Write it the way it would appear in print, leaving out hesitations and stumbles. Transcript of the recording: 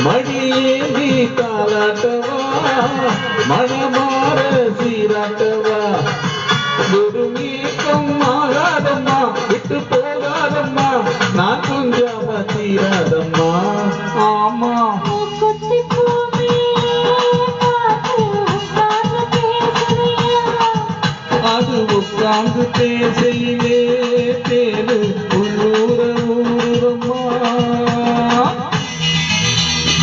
மடியேந்தி தாளாட்டவா மனமாற சீராட்டவா ஒரு நீக்கம் ஆகாதம்மா விட்டு போகாதம்மா நான் கொஞ்சம் தீராதம்மா